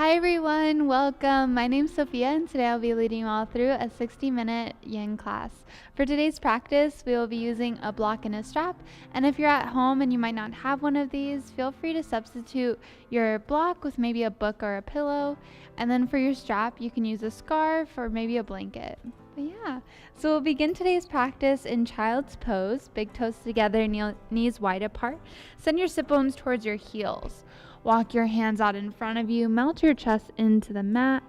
Hi everyone, welcome. My name's Sophia and today I'll be leading you all through a 60-minute yin class. For today's practice, we will be using a block and a strap, and if you're at home and you might not have one of these, feel free to substitute your block with maybe a book or a pillow, and then for your strap, you can use a scarf or maybe a blanket. But yeah, so we'll begin today's practice in child's pose, big toes together, knees wide apart. Send your sit bones towards your heels. Walk your hands out in front of you, melt your chest into the mat.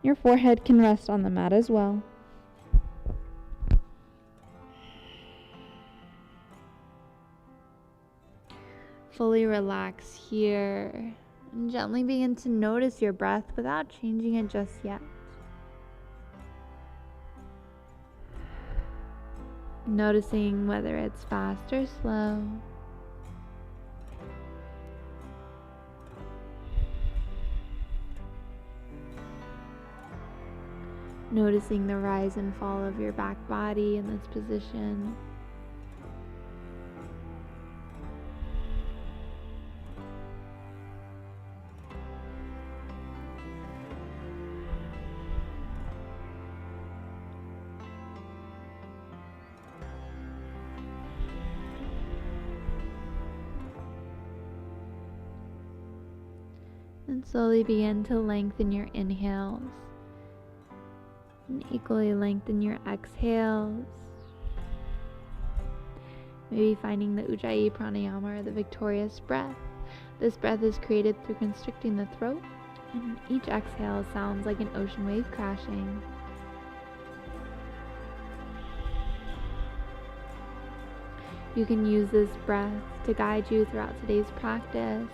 Your forehead can rest on the mat as well. Fully relax here and gently begin to notice your breath without changing it just yet. Noticing whether it's fast or slow. Noticing the rise and fall of your back body in this position. And slowly begin to lengthen your inhales. And equally lengthen your exhales. Maybe finding the Ujjayi pranayama or the victorious breath. This breath is created through constricting the throat, and each exhale sounds like an ocean wave crashing. You can use this breath to guide you throughout today's practice,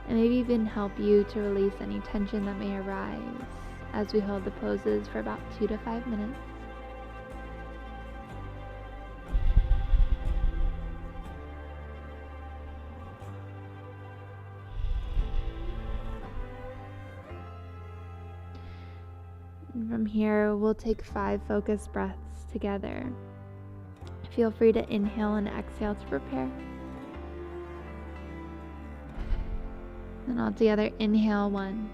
and maybe even help you to release any tension that may arise as we hold the poses for about 2 to 5 minutes. And from here, we'll take 5 focused breaths together. Feel free to inhale and exhale to prepare. Then all together, inhale 1.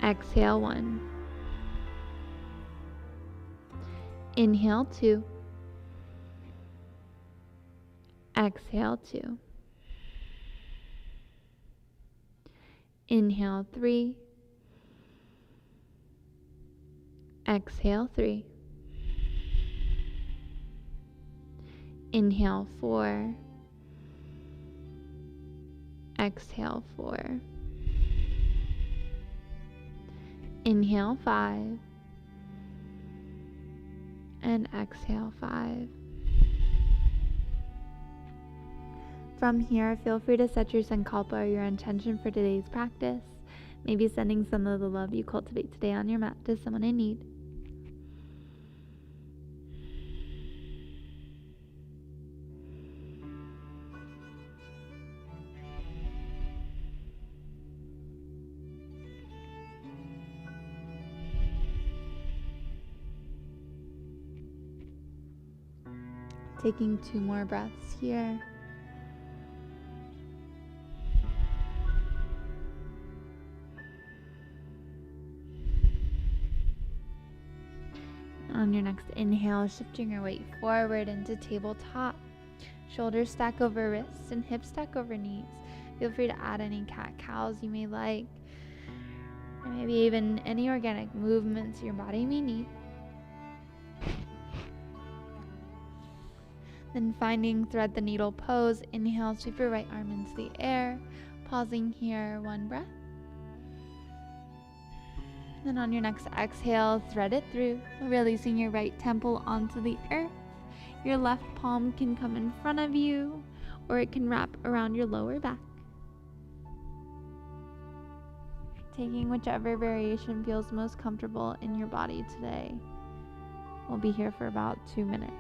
Exhale 1. Inhale 2. Exhale 2. Inhale 3. Exhale 3. Inhale 4. Exhale 4. Inhale 5. And exhale 5. From here, feel free to set your sankalpa or your intention for today's practice. Maybe sending some of the love you cultivate today on your mat to someone in need. Taking 2 more breaths here. On your next inhale, shifting your weight forward into tabletop. Shoulders stack over wrists and hips stack over knees. Feel free to add any cat-cows you may like, and maybe even any organic movements your body may need. Then finding thread the needle pose, inhale, sweep your right arm into the air, pausing here, 1 breath. Then on your next exhale, thread it through, releasing your right temple onto the earth. Your left palm can come in front of you, or it can wrap around your lower back. Taking whichever variation feels most comfortable in your body today. We'll be here for about 2 minutes.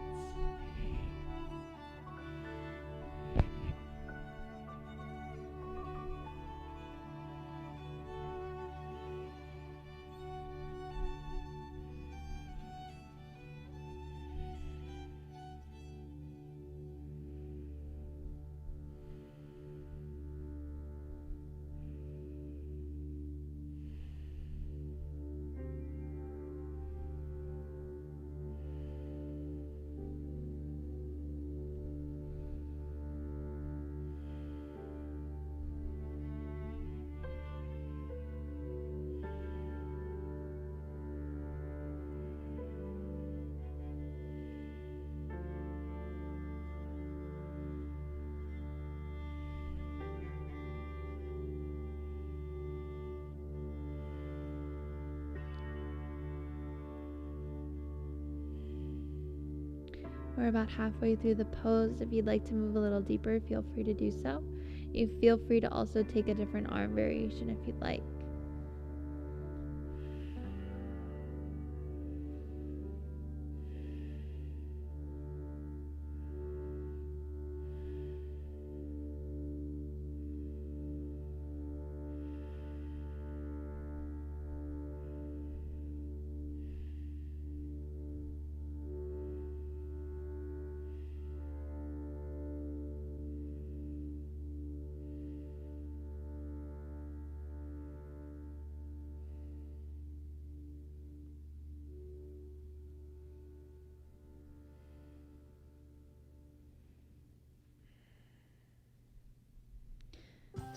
We're about halfway through the pose. If you'd like to move a little deeper, feel free to do so. You feel free to also take a different arm variation if you'd like.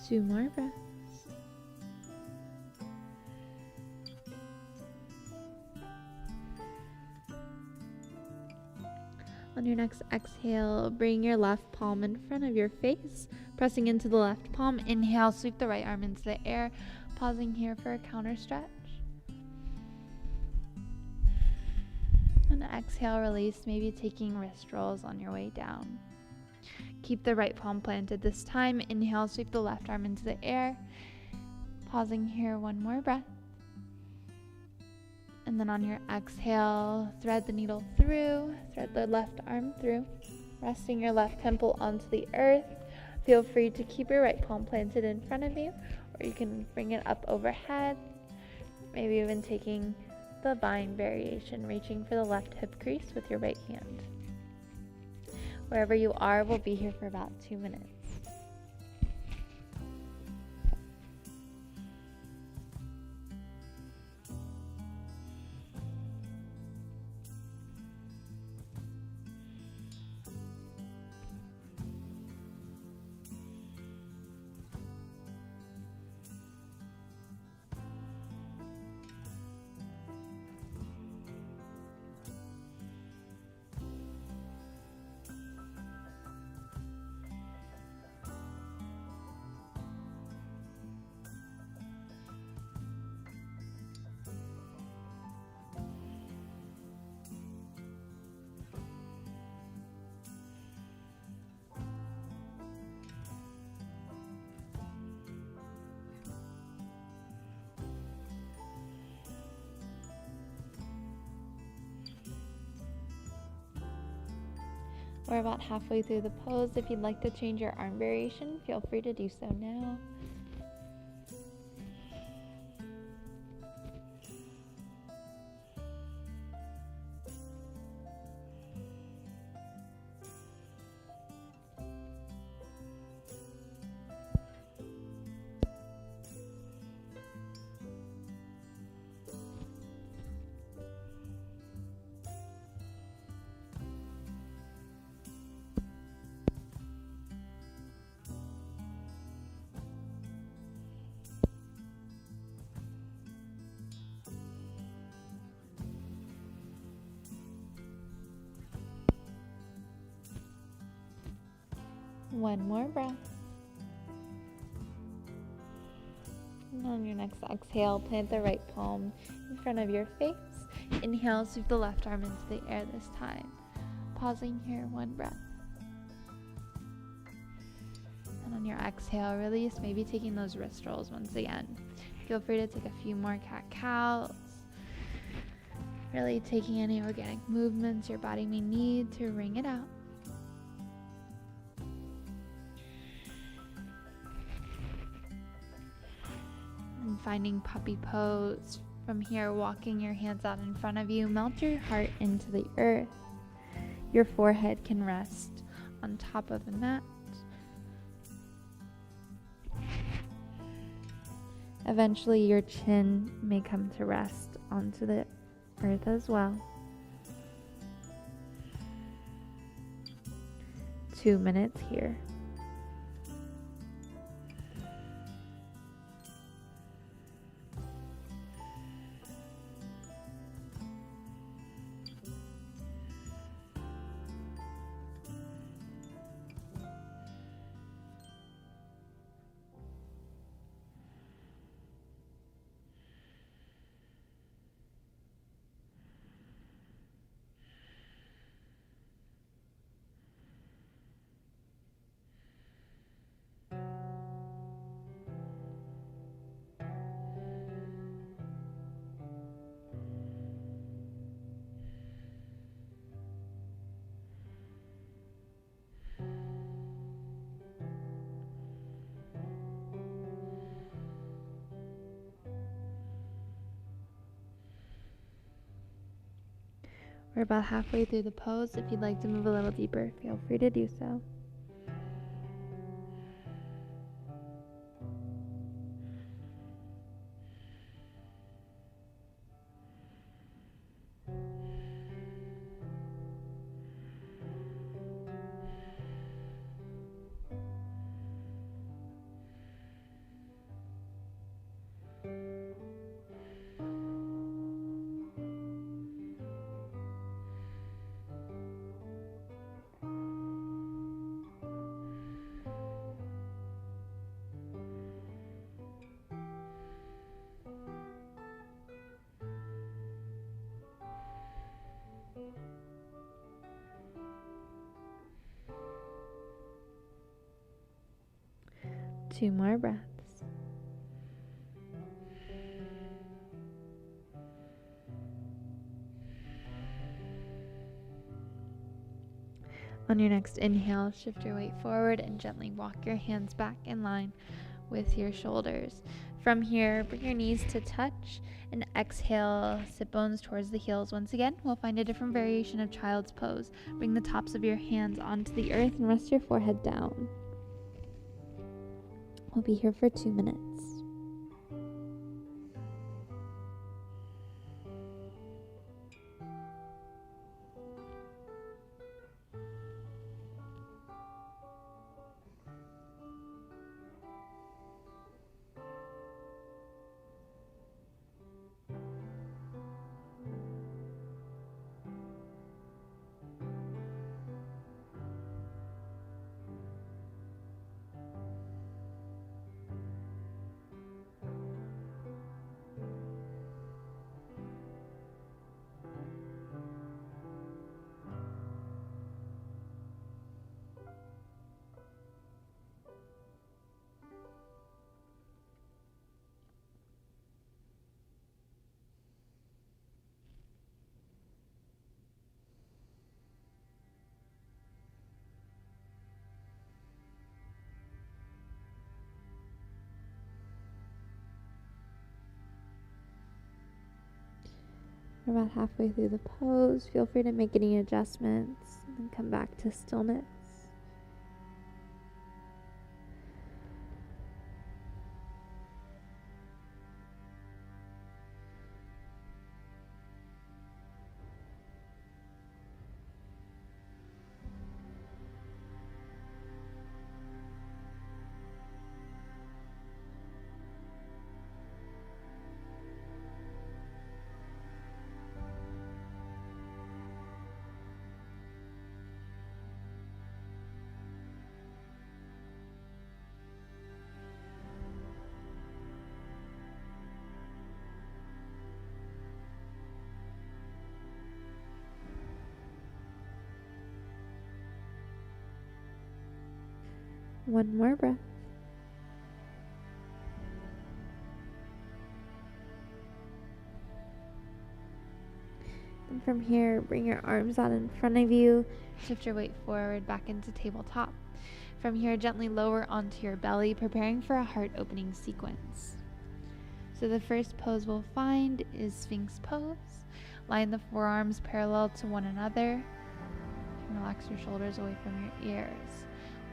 Two more breaths. On your next exhale, bring your left palm in front of your face, pressing into the left palm. Inhale, sweep the right arm into the air, pausing here for a counter stretch. And exhale, release, maybe taking wrist rolls on your way down. Keep the right palm planted this time. Inhale, sweep the left arm into the air. Pausing here, one more breath. And then on your exhale, thread the needle through, thread the left arm through, resting your left temple onto the earth. Feel free to keep your right palm planted in front of you, or you can bring it up overhead. Maybe even taking the vine variation, reaching for the left hip crease with your right hand. Wherever you are, we'll be here for about 2 minutes. We're about halfway through the pose. If you'd like to change your arm variation, feel free to do so now. One more breath. And on your next exhale, plant the right palm in front of your face. Inhale, sweep the left arm into the air this time. Pausing here, one breath. And on your exhale, release, maybe taking those wrist rolls once again. Feel free to take a few more cat-cows. Really taking any organic movements your body may need to wring it out. And finding puppy pose. From here, walking your hands out in front of you, melt your heart into the earth. Your forehead can rest on top of the mat. Eventually, your chin may come to rest onto the earth as well. 2 minutes here. We're about halfway through the pose. If you'd like to move a little deeper, feel free to do so. Two more breaths. On your next inhale, shift your weight forward and gently walk your hands back in line with your shoulders. From here, bring your knees to touch and exhale, sit bones towards the heels. Once again, we'll find a different variation of child's pose. Bring the tops of your hands onto the earth and rest your forehead down. We'll be here for 2 minutes. We're about halfway through the pose. Feel free to make any adjustments and then come back to stillness. One more breath. And from here, bring your arms out in front of you. Shift your weight forward back into tabletop. From here, gently lower onto your belly, preparing for a heart opening sequence. So the first pose we'll find is Sphinx pose. Line the forearms parallel to one another. And relax your shoulders away from your ears.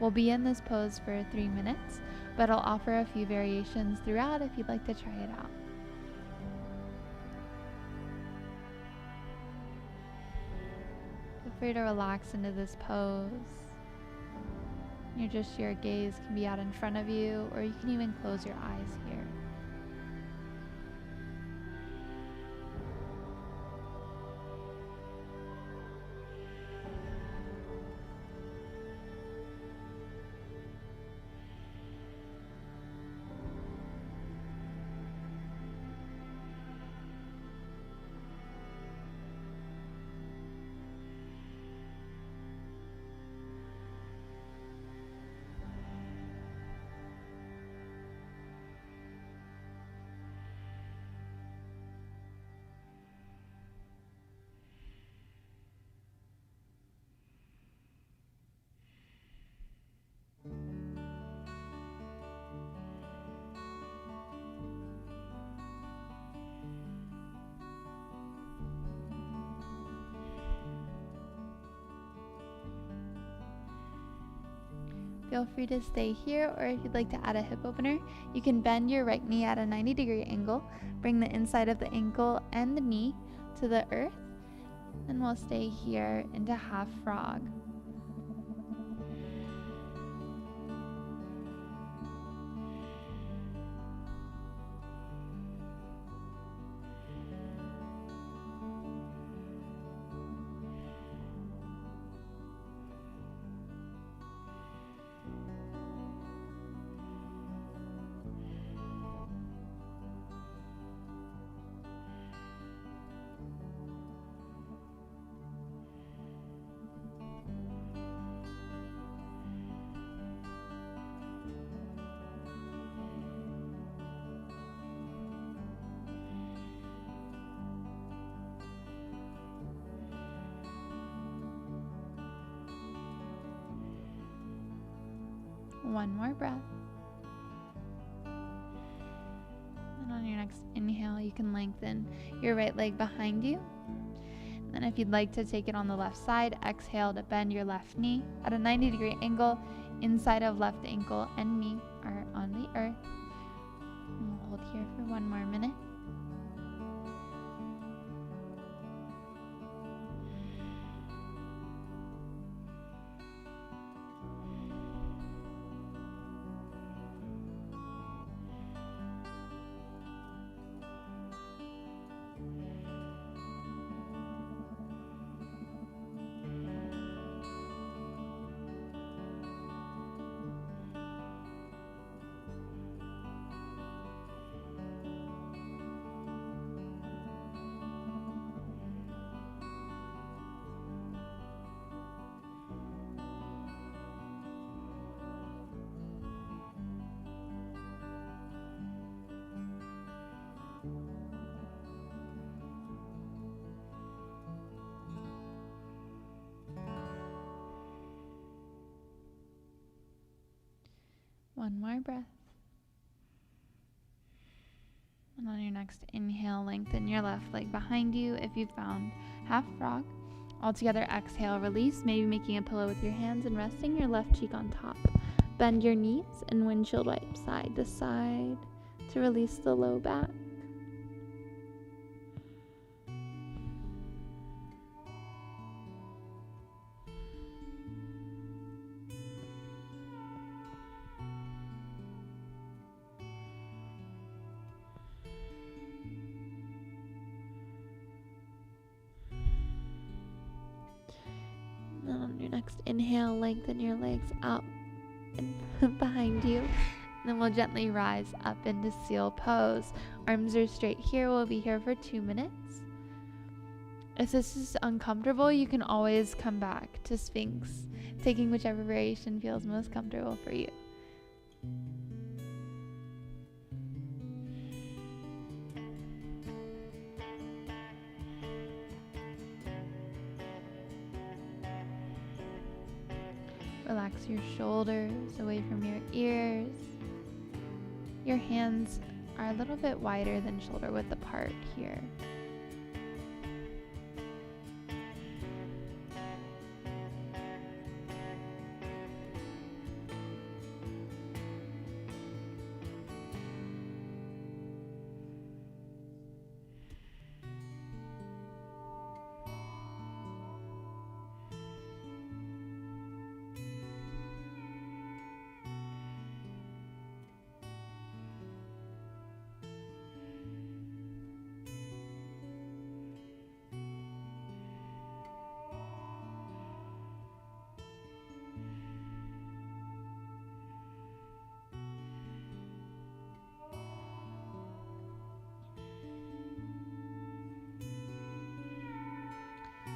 We'll be in this pose for 3 minutes, but I'll offer a few variations throughout if you'd like to try it out. Feel free to relax into this pose. Your gaze can be out in front of you, or you can even close your eyes here. Feel free to stay here, or if you'd like to add a hip opener, you can bend your right knee at a 90-degree angle, bring the inside of the ankle and the knee to the earth, and we'll stay here into half frog. One more breath. And on your next inhale, you can lengthen your right leg behind you. And if you'd like to take it on the left side, exhale to bend your left knee at a 90-degree angle. Inside of left ankle and knee are on the earth. And we'll hold here for one more minute. One more breath. And on your next inhale, lengthen your left leg behind you if you found half frog. Altogether, exhale, release, maybe making a pillow with your hands and resting your left cheek on top. Bend your knees and windshield wipe side to side to release the low back. And on your next inhale, lengthen your legs up and behind you. And then we'll gently rise up into seal pose. Arms are straight here. We'll be here for 2 minutes. If this is uncomfortable, you can always come back to Sphinx, taking whichever variation feels most comfortable for you. Relax your shoulders away from your ears. Your hands are a little bit wider than shoulder width apart here.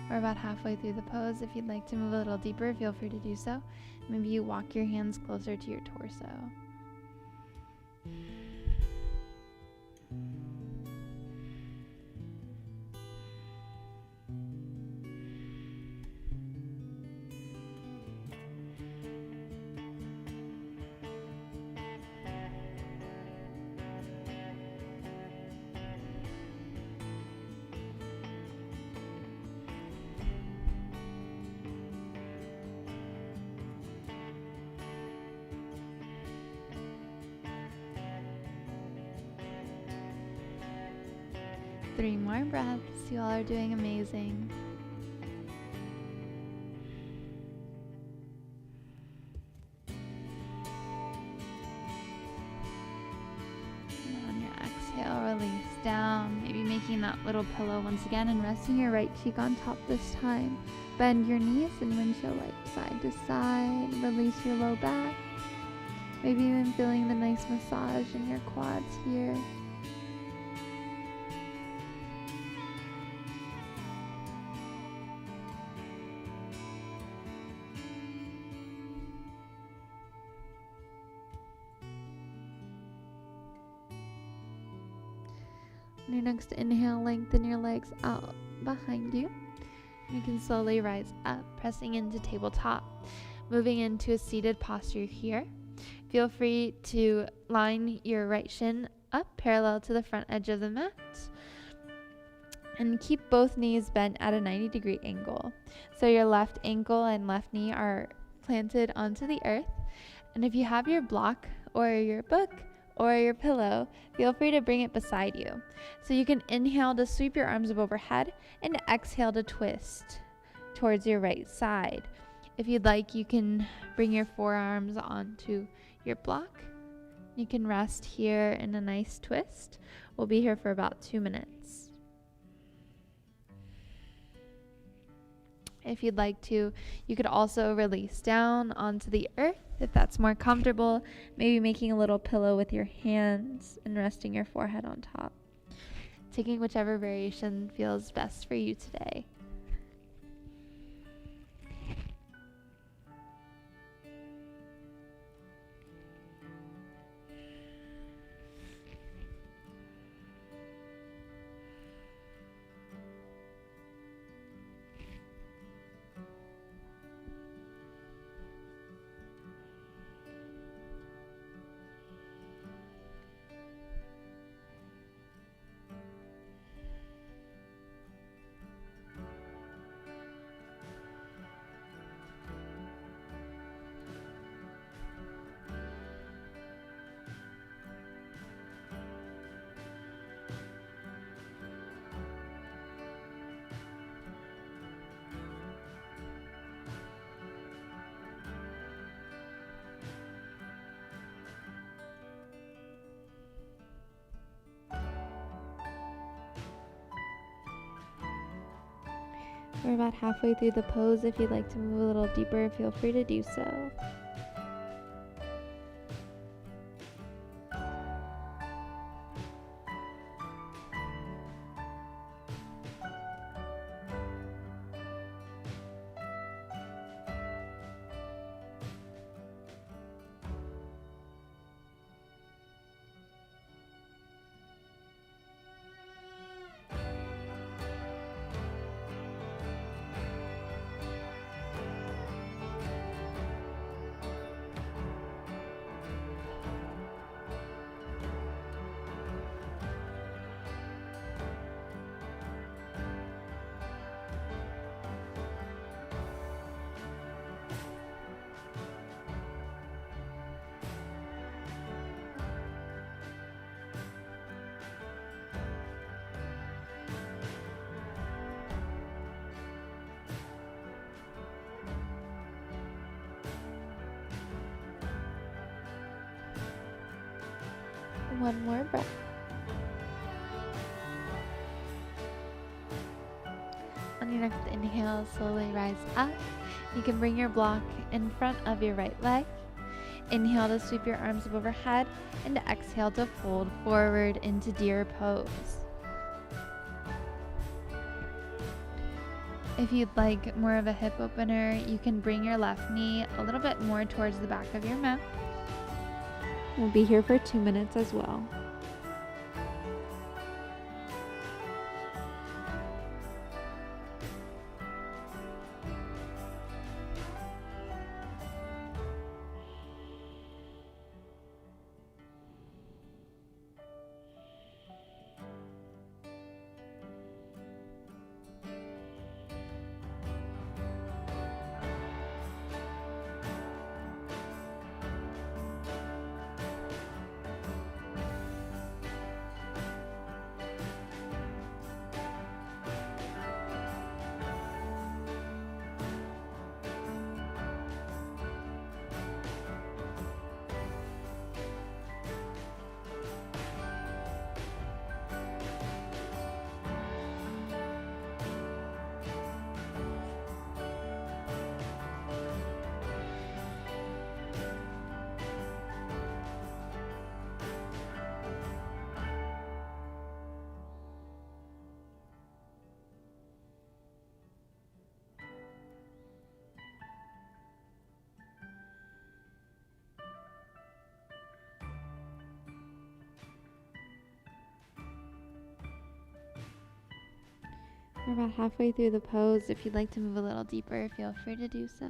We're about halfway through the pose. If you'd like to move a little deeper, feel free to do so. Maybe you walk your hands closer to your torso. 3 more breaths. You all are doing amazing. And on your exhale, release down, maybe making that little pillow once again and resting your right cheek on top this time. Bend your knees and windshield light side to side. Release your low back. Maybe even feeling the nice massage in your quads here. On your next inhale, lengthen your legs out behind you. You can slowly rise up, pressing into tabletop, moving into a seated posture here. Feel free to line your right shin up parallel to the front edge of the mat and keep both knees bent at a 90-degree angle. So your left ankle and left knee are planted onto the earth. And if you have your block or your book or your pillow, feel free to bring it beside you. So you can inhale to sweep your arms up overhead and exhale to twist towards your right side. If you'd like, you can bring your forearms onto your block. You can rest here in a nice twist. We'll be here for about 2 minutes. If you'd like to, you could also release down onto the earth if that's more comfortable, maybe making a little pillow with your hands and resting your forehead on top. Taking whichever variation feels best for you today. We're about halfway through the pose. If you'd like to move a little deeper, feel free to do so. One more breath. On your next inhale, slowly rise up. You can bring your block in front of your right leg. Inhale to sweep your arms up overhead and exhale to fold forward into deer pose. If you'd like more of a hip opener, you can bring your left knee a little bit more towards the back of your mat. We'll be here for 2 minutes as well. We're about halfway through the pose. If you'd like to move a little deeper, feel free to do so.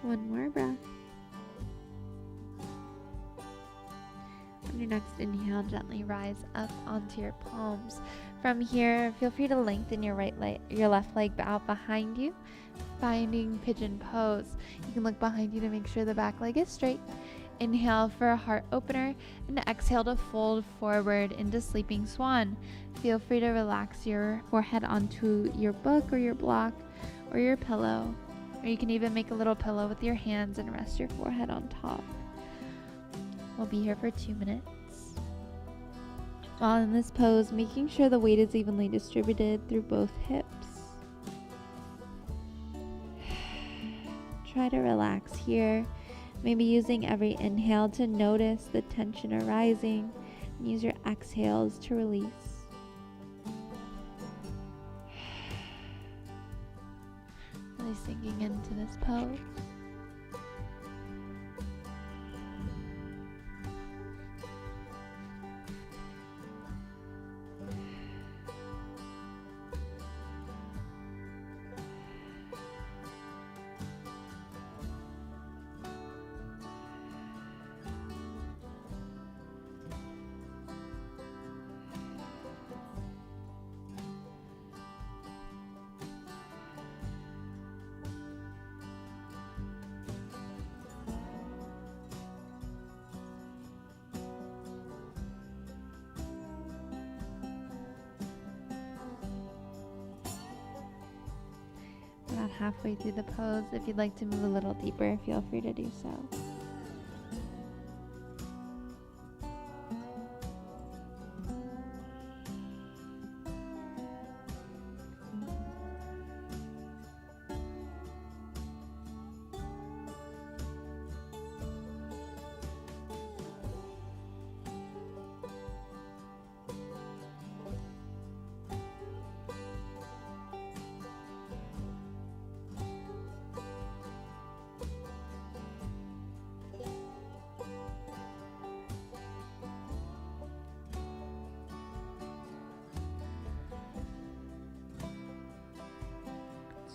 One more breath. On your next inhale, gently rise up onto your palms. From here, feel free to lengthen your left leg out behind you, finding pigeon pose. You can look behind you to make sure the back leg is straight. Inhale for a heart opener, and exhale to fold forward into sleeping swan. Feel free to relax your forehead onto your book or your block or your pillow. Or you can even make a little pillow with your hands and rest your forehead on top. We'll be here for 2 minutes. While in this pose, making sure the weight is evenly distributed through both hips. Try to relax here, maybe using every inhale to notice the tension arising, and use your exhales to release. Really sinking into this pose. About halfway through the pose. If you'd like to move a little deeper, feel free to do so.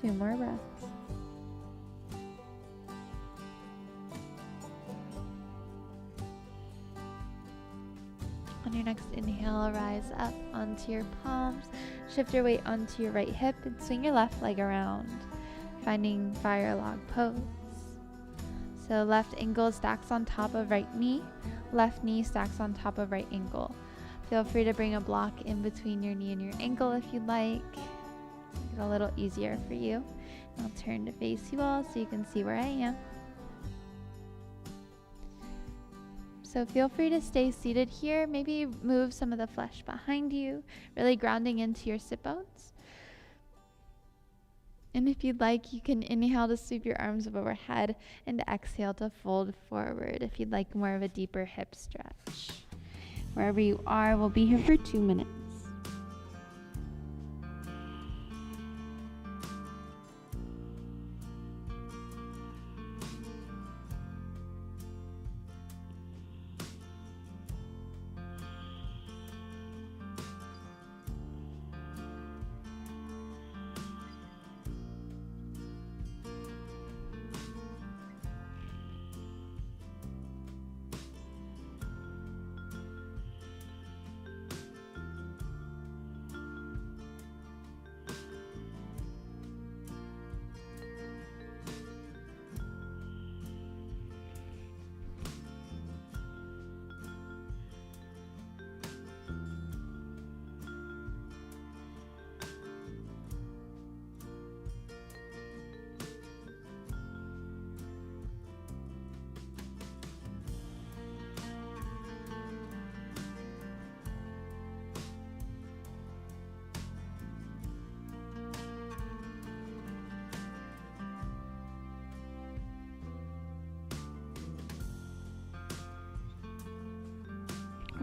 Two more breaths. On your next inhale, rise up onto your palms. Shift your weight onto your right hip and swing your left leg around, finding fire log pose. So left ankle stacks on top of right knee, left knee stacks on top of right ankle. Feel free to bring a block in between your knee and your ankle if you'd like. Make it a little easier for you. I'll turn to face you all so you can see where I am. So feel free to stay seated here. Maybe move some of the flesh behind you, really grounding into your sit bones. And if you'd like, you can inhale to sweep your arms overhead and exhale to fold forward if you'd like more of a deeper hip stretch. Wherever you are, we'll be here for 2 minutes.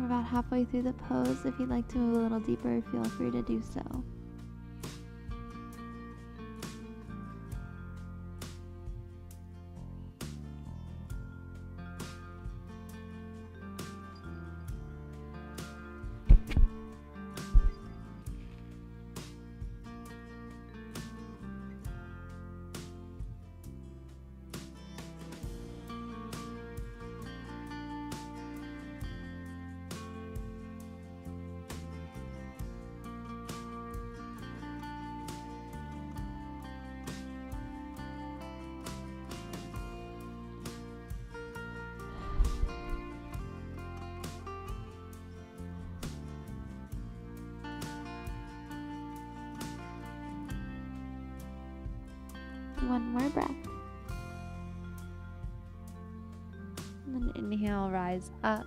We're about halfway through the pose. If you'd like to move a little deeper, feel free to do so. One more breath. And then inhale, rise up.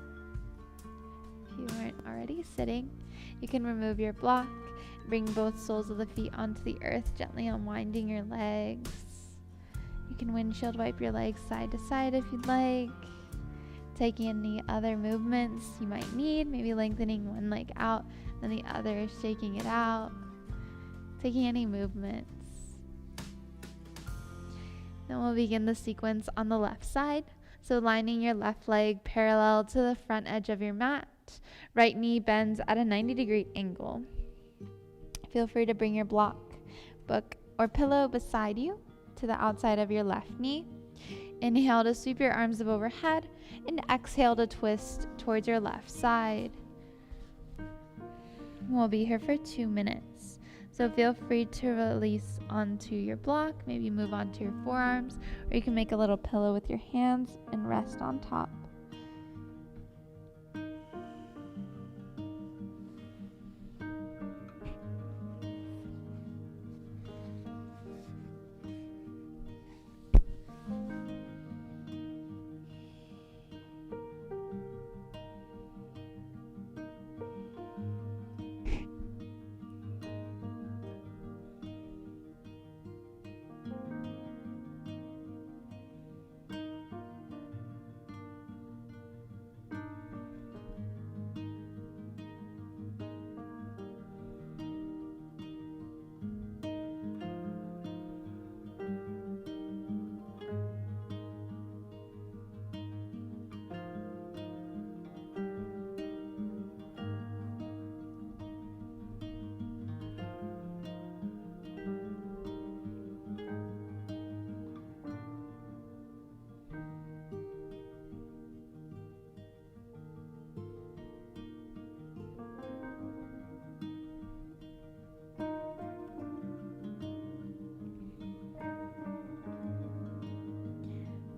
If you aren't already sitting, you can remove your block. Bring both soles of the feet onto the earth, gently unwinding your legs. You can windshield wipe your legs side to side if you'd like. Taking any other movements you might need, maybe lengthening one leg out, then the other, shaking it out. Taking any movements. Then we'll begin the sequence on the left side. So lining your left leg parallel to the front edge of your mat. Right knee bends at a 90-degree angle. Feel free to bring your block, book, or pillow beside you to the outside of your left knee. Inhale to sweep your arms up overhead and exhale to twist towards your left side. We'll be here for 2 minutes. So feel free to release onto your block, maybe move onto your forearms, or you can make a little pillow with your hands and rest on top.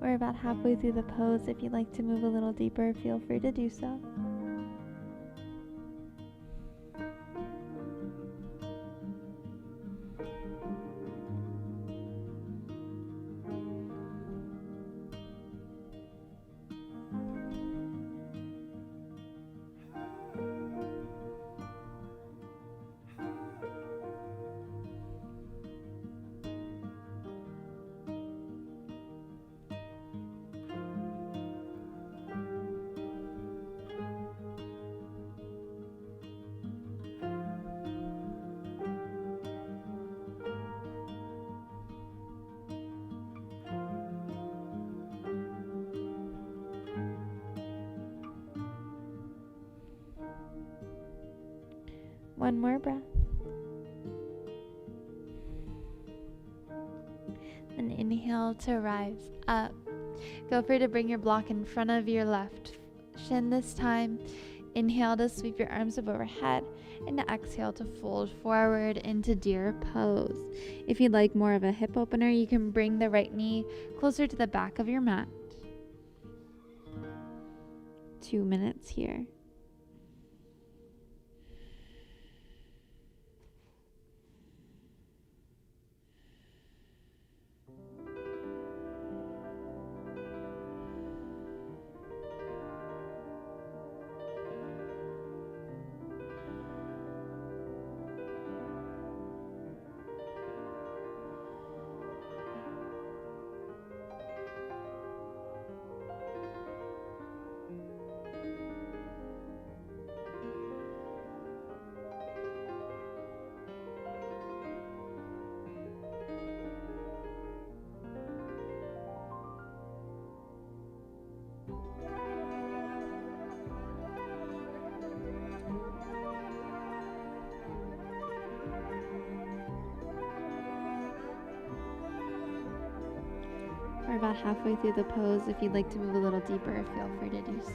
We're about halfway through the pose. If you'd like to move a little deeper, feel free to do so. One more breath. And inhale to rise up. Feel free to bring your block in front of your left shin this time. Inhale to sweep your arms up overhead, and to exhale to fold forward into deer pose. If you'd like more of a hip opener, you can bring the right knee closer to the back of your mat. 2 minutes here. We're about halfway through the pose. If you'd like to move a little deeper, feel free to do so.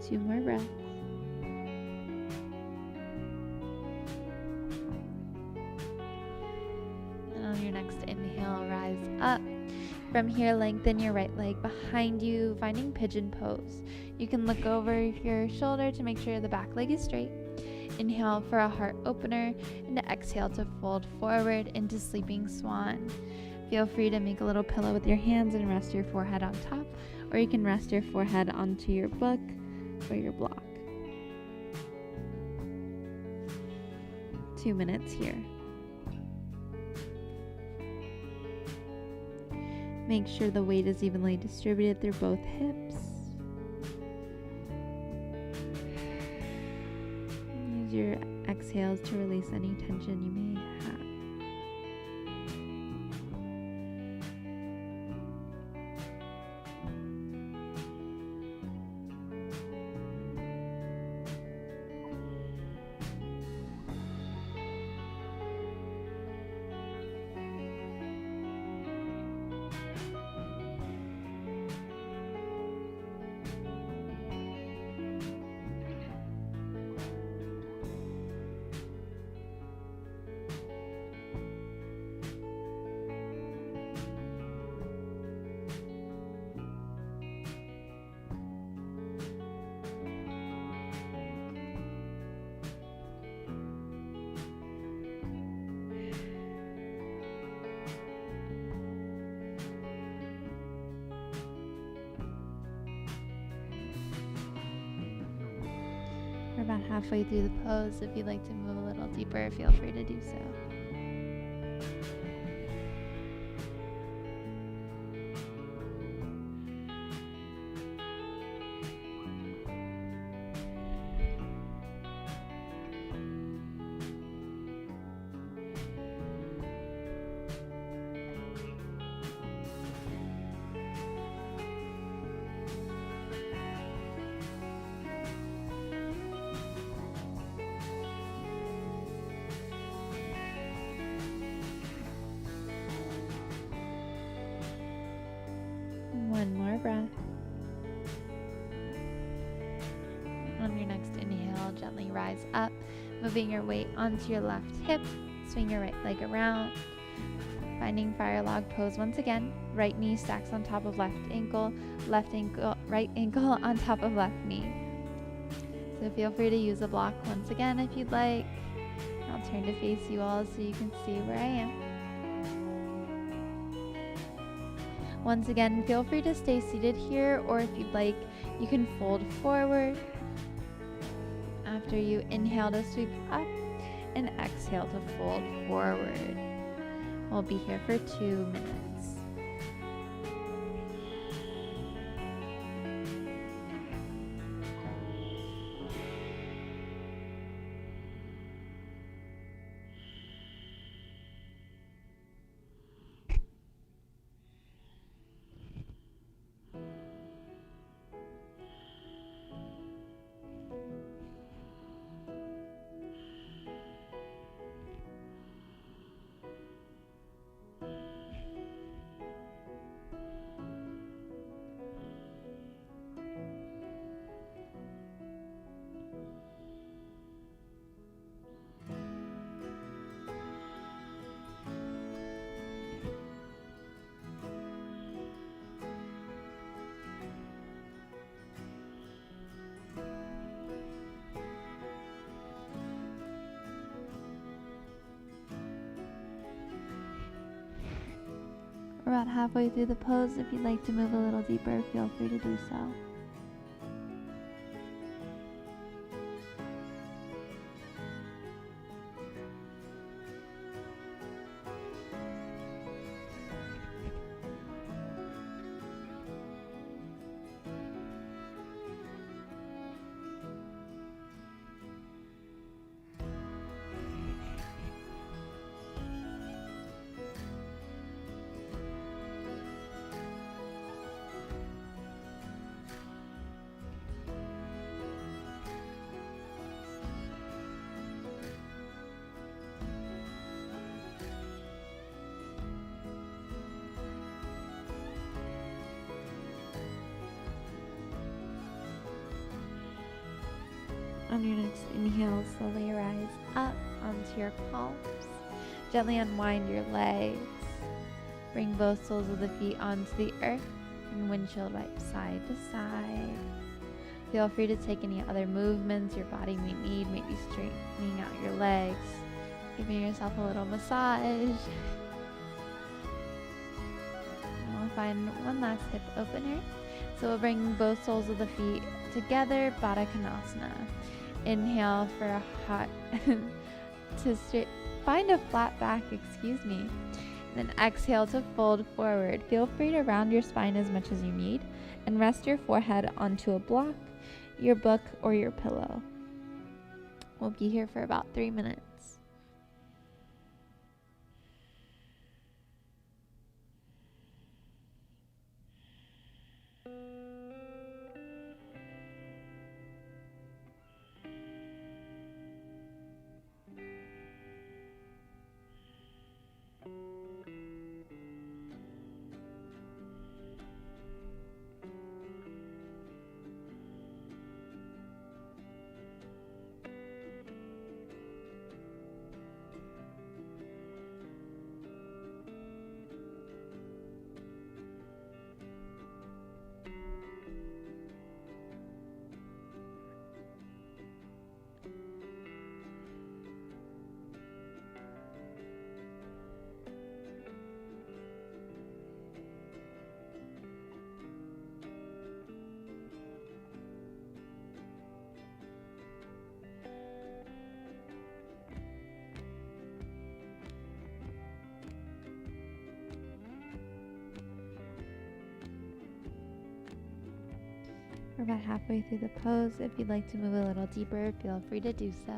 Two more breaths. And on your next inhale, rise up. From here, lengthen your right leg behind you, finding pigeon pose. You can look over your shoulder to make sure the back leg is straight. Inhale for a heart opener, and exhale to fold forward into sleeping swan. Feel free to make a little pillow with your hands and rest your forehead on top, or you can rest your forehead onto your book or your block. 2 minutes here. Make sure the weight is evenly distributed through both hips. Use your exhales to release any tension you may have. We're about halfway through the pose. If you'd like to move a little deeper, feel free to do so. One more breath. On your next inhale, gently rise up, moving your weight onto your left hip. Swing your right leg around, finding fire log pose once again. Right knee stacks on top of left ankle, right ankle on top of left knee. So feel free to use a block once again if you'd like. I'll turn to face you all so you can see where I am. Once again, feel free to stay seated here, or if you'd like, you can fold forward. After you inhale to sweep up and exhale to fold forward. We'll be here for 2 minutes. We're about halfway through the pose. If you'd like to move a little deeper, feel free to do so. On your next inhale, slowly rise up onto your palms. Gently unwind your legs. Bring both soles of the feet onto the earth and windshield wipe side to side. Feel free to take any other movements your body may need, maybe straightening out your legs, giving yourself a little massage. And we'll find one last hip opener. So we'll bring both soles of the feet together, Baddha Konasana. Inhale for a hot find a flat back, and then exhale to fold forward. Feel free to round your spine as much as you need and rest your forehead onto a block, your book, or your pillow. We'll be here for about 3 minutes. We're about halfway through the pose. If you'd like to move a little deeper, feel free to do so.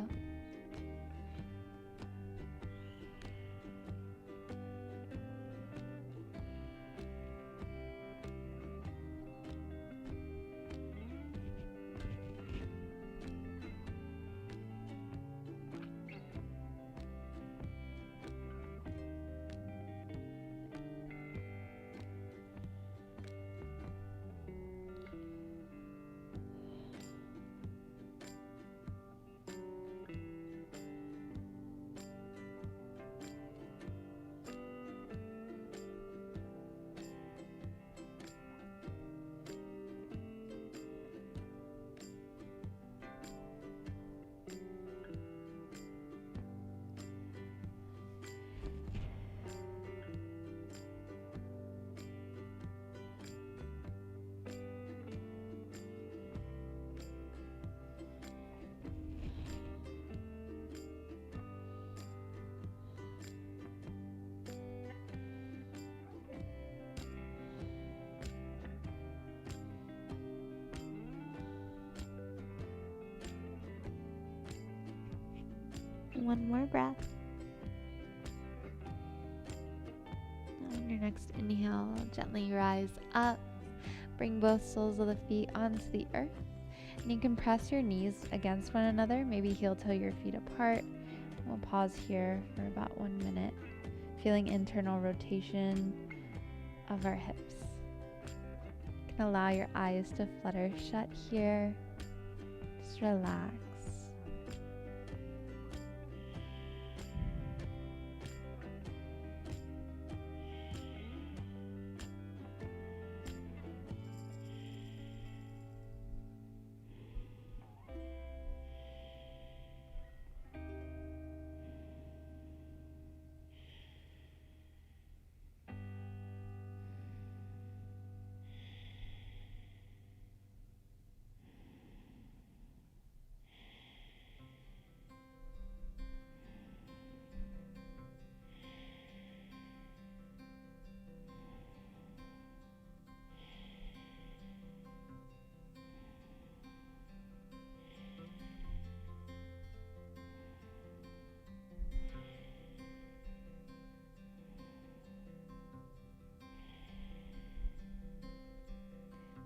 One more breath. On your next inhale, gently rise up. Bring both soles of the feet onto the earth. And you can press your knees against one another, maybe heel toe your feet apart. We'll pause here for about 1 minute, feeling internal rotation of our hips. You can allow your eyes to flutter shut here. Just relax.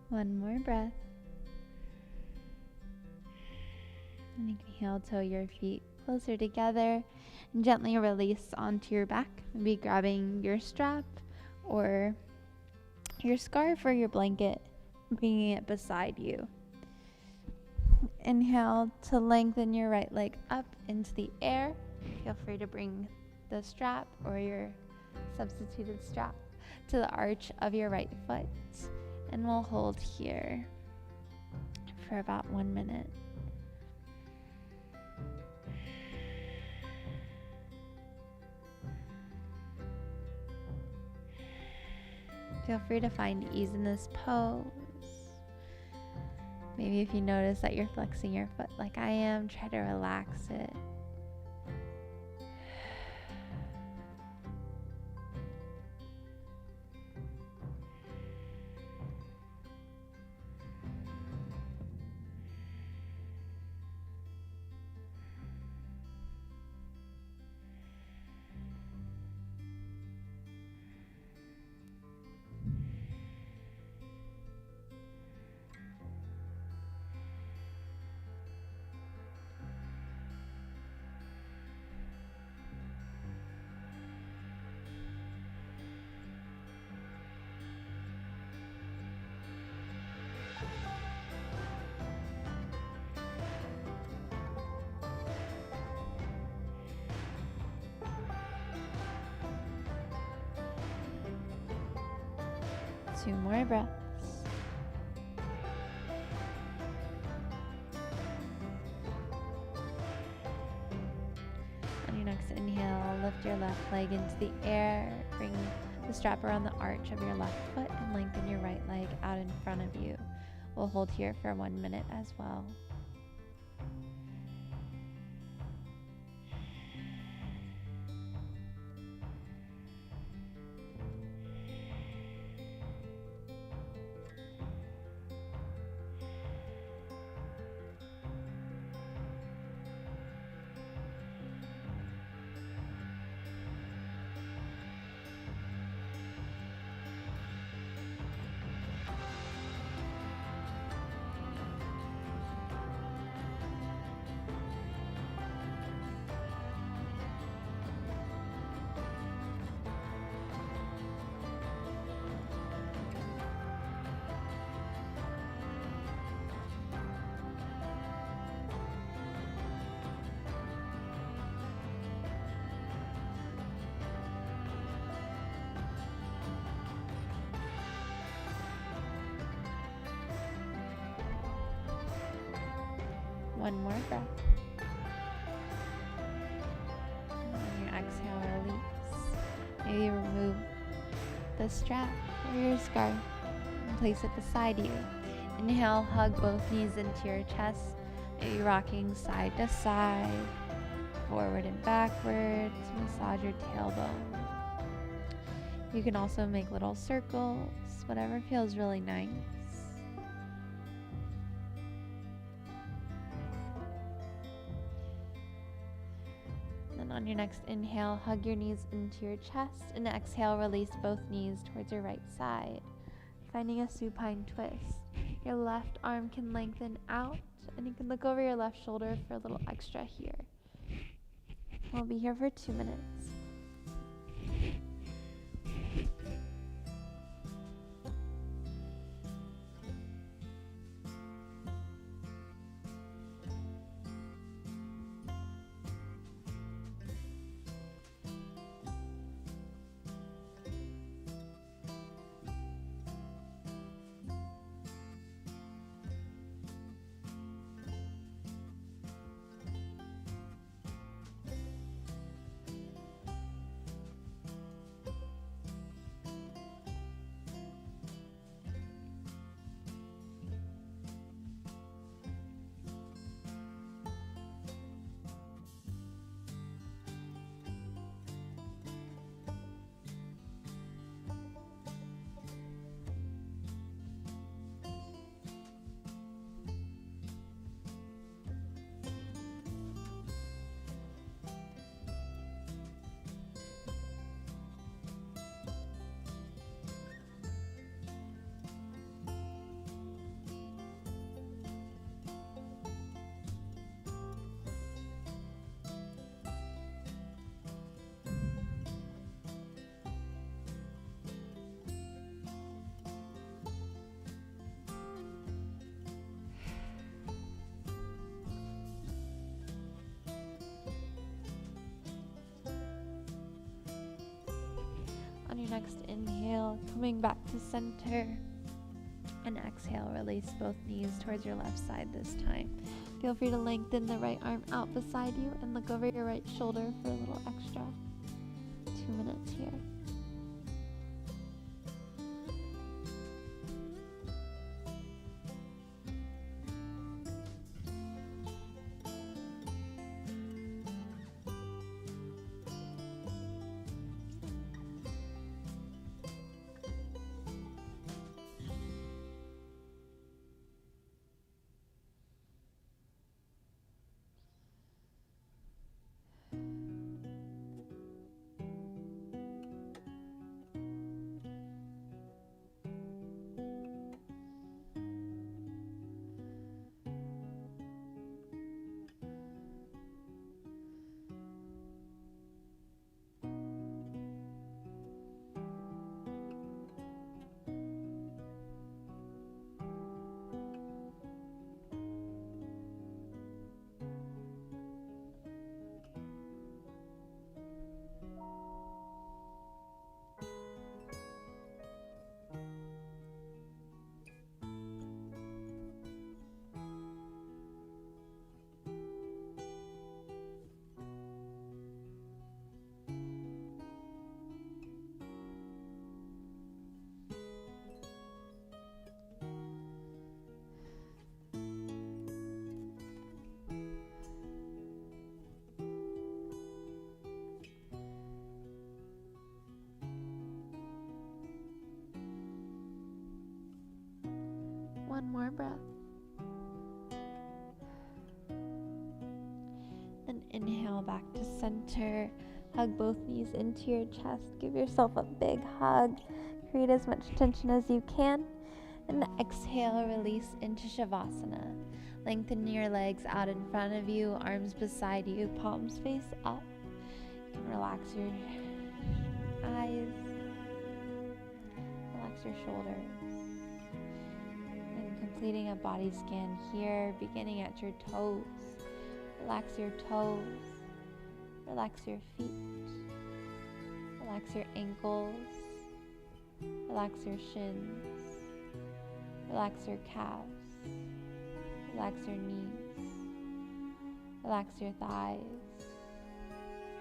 One more breath. And inhale, toe your feet closer together and gently release onto your back. Maybe grabbing your strap or your scarf or your blanket, bringing it beside you. Inhale to lengthen your right leg up into the air. Feel free to bring the strap or your substituted strap to the arch of your right foot. And we'll hold here for about 1 minute. Feel free to find ease in this pose. Maybe if you notice that you're flexing your foot like I am, try to relax it. Two more breaths. On your next inhale, lift your left leg into the air. Bring the strap around the arch of your left foot and lengthen your right leg out in front of you. We'll hold here for 1 minute as well. One more breath. And on your exhale, release. Maybe remove the strap or your scarf and place it beside you. Inhale, hug both knees into your chest. Maybe rocking side to side, forward and backwards. Massage your tailbone. You can also make little circles, whatever feels really nice. On your next inhale, hug your knees into your chest, and exhale, release both knees towards your right side. Finding a supine twist. Your left arm can lengthen out, and you can look over your left shoulder for a little extra here. We'll be here for 2 minutes. next inhale, coming back to center. And exhale, release both knees towards your left side this time. Feel free to lengthen the right arm out beside you and look over your right shoulder for a little extra. 2 minutes here. One more breath. Then inhale back to center. Hug both knees into your chest. Give yourself a big hug. Create as much tension as you can. And exhale, release into Shavasana. Lengthen your legs out in front of you, arms beside you, palms face up. You can relax your eyes. Relax your shoulders. Completing a body scan here, beginning at your toes. Relax your toes. Relax your feet. Relax your ankles. Relax your shins. Relax your calves. Relax your knees. Relax your thighs.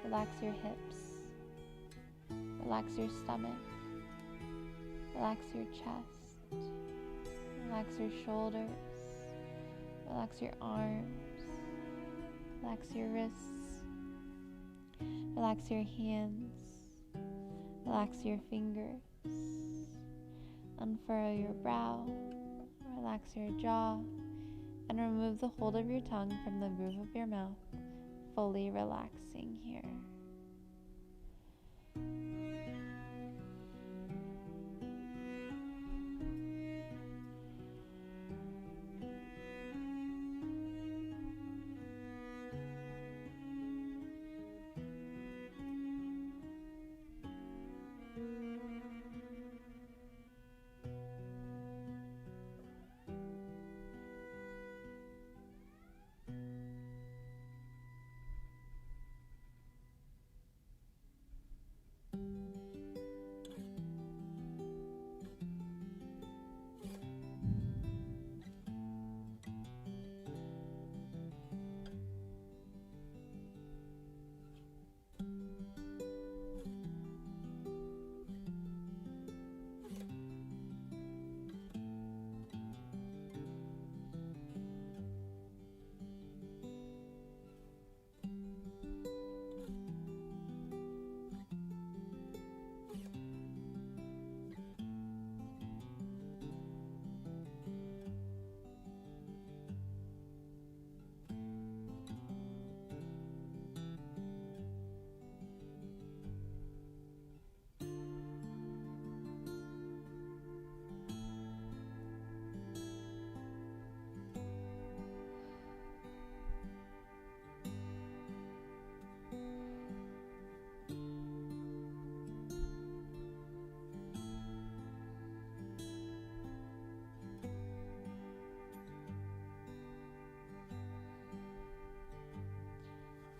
Relax your hips. Relax your stomach. Relax your chest. Relax your shoulders. Relax your arms. Relax your wrists. Relax your hands. Relax your fingers. Unfurrow your brow. Relax your jaw. And remove the hold of your tongue from the roof of your mouth, fully relaxing here.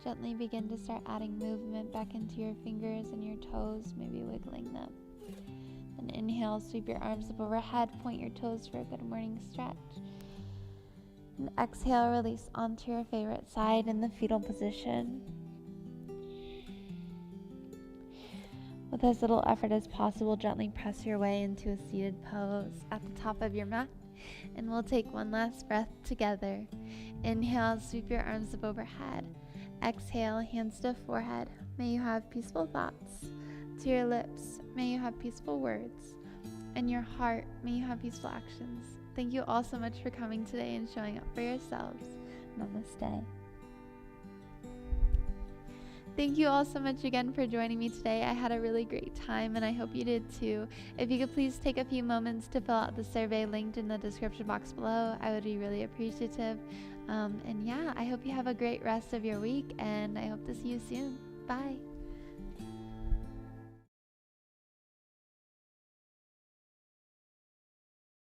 Gently begin to start adding movement back into your fingers and your toes, maybe wiggling them. Then inhale, sweep your arms up overhead, point your toes for a good morning stretch. And exhale, release onto your favorite side in the fetal position. With as little effort as possible, gently press your way into a seated pose at the top of your mat. And we'll take one last breath together. Inhale, sweep your arms up overhead. Exhale, hands to forehead. May you have peaceful thoughts. To your lips, may you have peaceful words. In your heart, may you have peaceful actions. Thank you all so much for coming today and showing up for yourselves. Namaste. Thank you all so much again for joining me today. I had a really great time and I hope you did too. If you could please take a few moments to fill out the survey linked in the description box below, I would be really appreciative. And yeah, I hope you have a great rest of your week and I hope to see you soon. Bye.